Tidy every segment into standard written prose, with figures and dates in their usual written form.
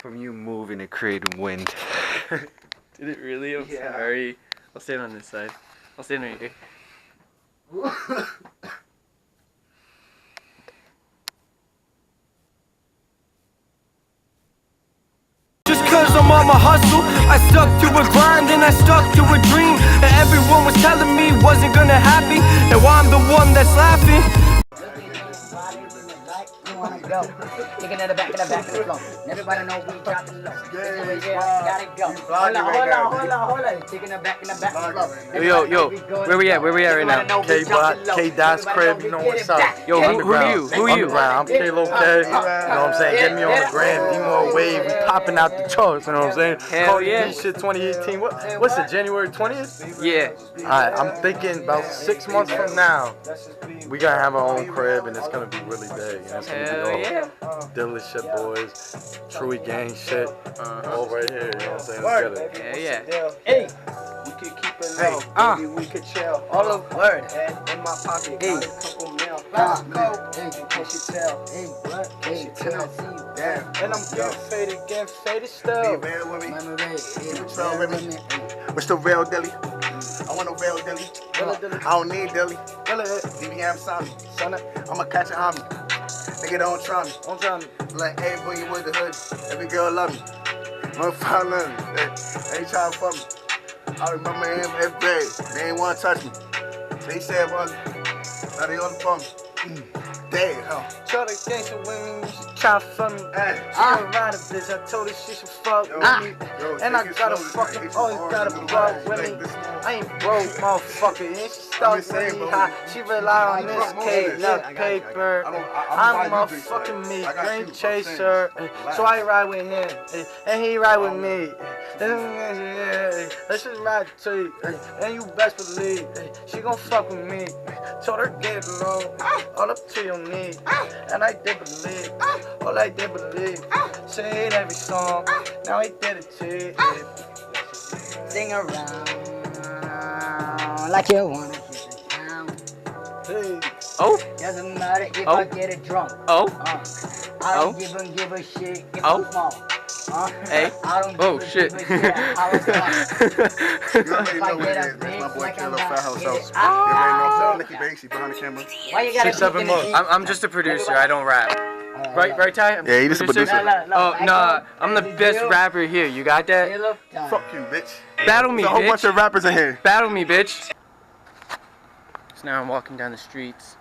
from you moving and creating wind. Did it really? I'm sorry. I'll stand on this side. I'll stand right here. Just cause I'm on my hustle, I stuck to a grind and I stuck to a dream that everyone was telling me wasn't gonna happen. And why I'm the one that's laughing. Go. Kicking in the back of the flow. Everybody know we drop it low. Gotta go. Hold on. Kicking the back flow. Yo, where we at right now? K-Dot's crib, you know what's up. Yo, who are you? Underground. I'm K-Lo K, you know what I'm saying? Get me on the gram, D-More Wave, we popping out the charts, you know what I'm saying? Hell yeah. Shit 2018, what's it, January 20th? Yeah. Alright, I'm thinking about 6 months from now, we gonna have our own crib and it's gonna be really big. And it's gonna be all Dilly shit boys, Truey gang shit, all right here, you know what I'm saying? Let's get it. Yeah. Hey, we could keep it low. Maybe we could chill. All of word. And in my pocket, got a couple mil. Let's go. You should tell. You should tell. Damn. And I'm getting faded still. Be real with me. Keep it real with me. What's the real Dilly? I want a real Dilly. I don't need Dilly. DBM Sammy. I'ma catch an army. Nigga don't try me. Like, hey, boy, you with the hood. Every girl love me. Motherfucker love me. They ain't trying to fuck me. I remember in 8th grade. They ain't want to touch me. They said, well, now they on the phone. Damn, huh? Try to gangster women, you should try for me. She a rider, bitch. I told her she should fuck with me. And I got a fucking, always got a fuck with me. I ain't broke, motherfucker. And she started with me high. She rely on this cake, not paper. I'm motherfucking me, dream chaser. So I ride with him, and he ride with me. Let's just ride too. And you best believe she gon' fuck with me. Told her get low, all up to your knee. And I did believe, all I did believe. Say it every song, now I did it to you. Sing around like you wanna hit the town. Hey. Oh. Doesn't matter if I get it drunk. Oh. I don't even give a shit if Oh. I'm small. Hey. I don't Oh give shit. a shit how it's You already know what it is, man. My boy K-Lo Fat House House. You already know Nikki Banksy behind the camera. Why you gotta 6, 7 months. I'm just a producer. I don't rap. Right, Ty? I'm Yeah, he just a producer. Oh, no, I'm the best rapper here. You got that? Fuck you, bitch. Battle me, There's a whole bunch bitch. of rappers in here. Battle me, bitch. So now I'm walking down the streets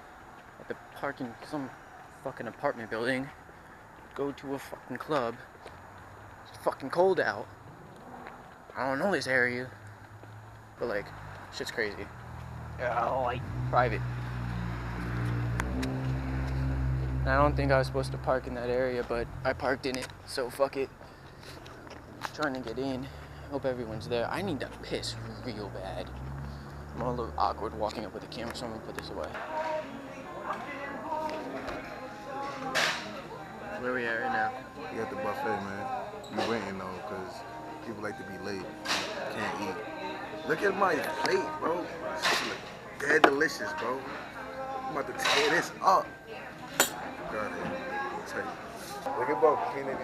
at the parking some fucking apartment building. Go to a fucking club. It's fucking cold out. I don't know this area, but like, shit's crazy. Oh, like private. And I don't think I was supposed to park in that area, but I parked in it, so fuck it. Trying to get in. Hope everyone's there. I need to piss real bad. I'm a little awkward walking up with the camera, so I'm gonna put this away. Where we at right now? You at the buffet, man. You waiting though, because people like to be late. Can't eat. Look at my plate, bro. This look dead delicious, bro. I'm about to tear this up. Got it. Look at both. Clean it in.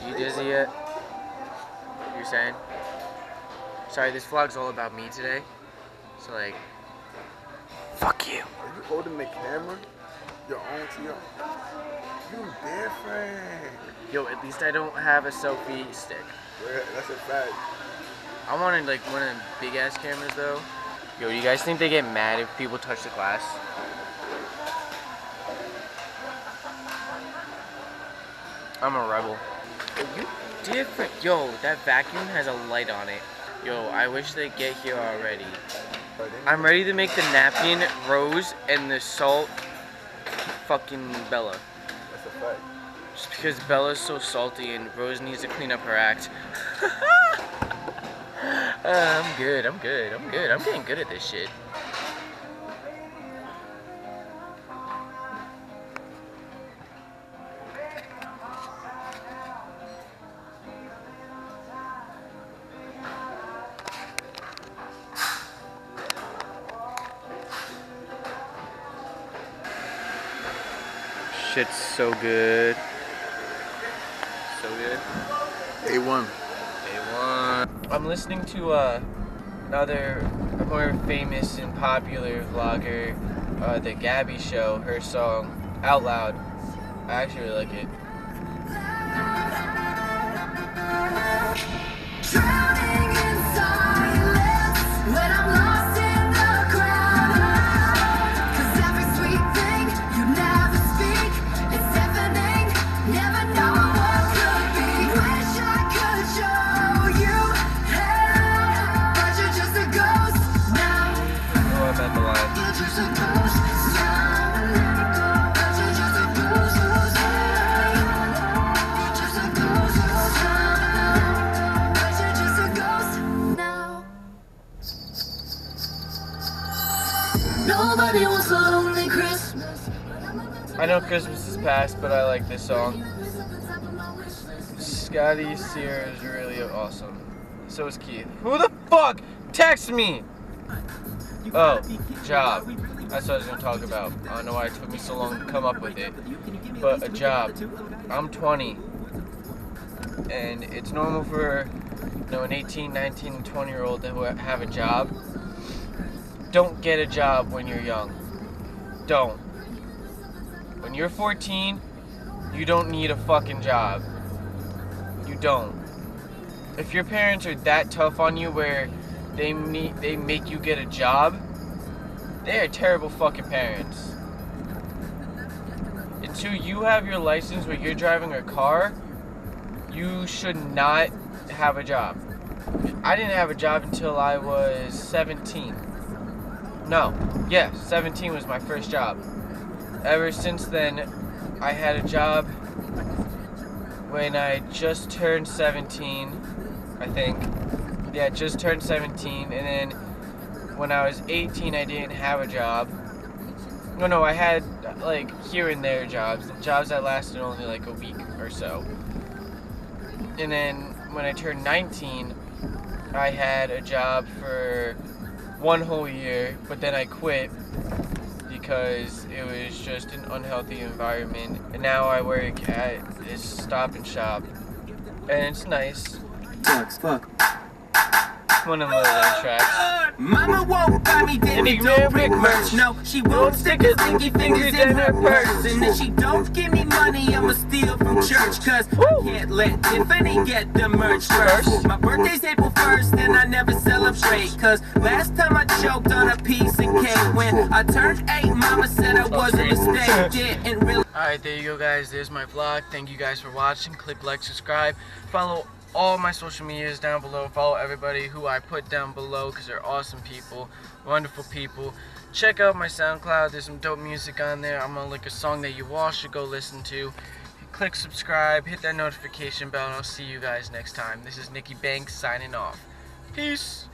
You dizzy yet? You're saying? Sorry, this vlog's all about me today. So like, fuck you. Are you holding the camera? Your own to your... You different. Yo, at least I don't have a selfie stick. Yeah, that's a fact. I wanted like one of them big ass cameras though. Yo, do you guys think they get mad if people touch the glass? I'm a rebel. You different. Yo, that vacuum has a light on it. Yo, I wish they'd get here already. I'm ready to make the napkin Rose and the salt fucking Bella. That's a fact. Just because Bella's so salty and Rose needs to clean up her act. I'm good. I'm getting good at this shit. shit's so good. So good. A1. A1. I'm listening to another more famous and popular vlogger, The Gabby Show, her song Out Loud. I actually really like it. Drowning in silence when I'm lost in the crowd. 'Cause every sweet thing you never speak is deafening. Never know what could be. Wish I could show you how, but you're just a ghost now. Oh, I'm at the line. You're just a ghost now. But you're just a ghost now. You're just a ghost now. But you're just a ghost now. Nobody wants a lonely Christmas. I know Christmas is past, but I like this song. Scotty Sear is really awesome. So is Keith. Who the fuck text me? Oh, job. That's what I was gonna talk about. I don't know why it took me so long to come up with it. But a job. I'm 20. And it's normal for an 18, 19, 20-year-old to have a job. Don't get a job when you're young. Don't. When you're 14, you don't need a fucking job. You don't. If your parents are that tough on you where they make you get a job, they are terrible fucking parents. Until you have your license where you're driving a car, you should not have a job. I didn't have a job until I was 17. No, yeah, 17 was my first job. Ever since then, I had a job when I just turned 17, I think. Yeah, just turned 17, and then when I was 18, I didn't have a job. No, I had like here and there jobs that lasted only like a week or so. And then when I turned 19, I had a job for 1 whole year, but then I quit because it was just an unhealthy environment. And now I work at this Stop and Shop, and it's nice. Fuck. One of the little tracks. Mama won't buy me Danny Dobrik merch. No, she won't stick her stinky fingers in her purse. And if she don't give me money, I'ma steal from church. 'Cause I can't let Tiffany get the merch first. My birthday's April 1st and I never celebrate. 'Cause last time I choked on a piece of cake. When I turned 8, Mama said I was a mistake. Didn't really. Alright, there you go, guys. There's my vlog. Thank you guys for watching. Click like, subscribe. Follow all my social medias down below. Follow everybody who I put down below because they're awesome people, wonderful people. Check out my SoundCloud. There's some dope music on there. I'm gonna link a song that you all should go listen to. Click subscribe, hit that notification bell, and I'll see you guys next time. This is Nicky Banks signing off. Peace.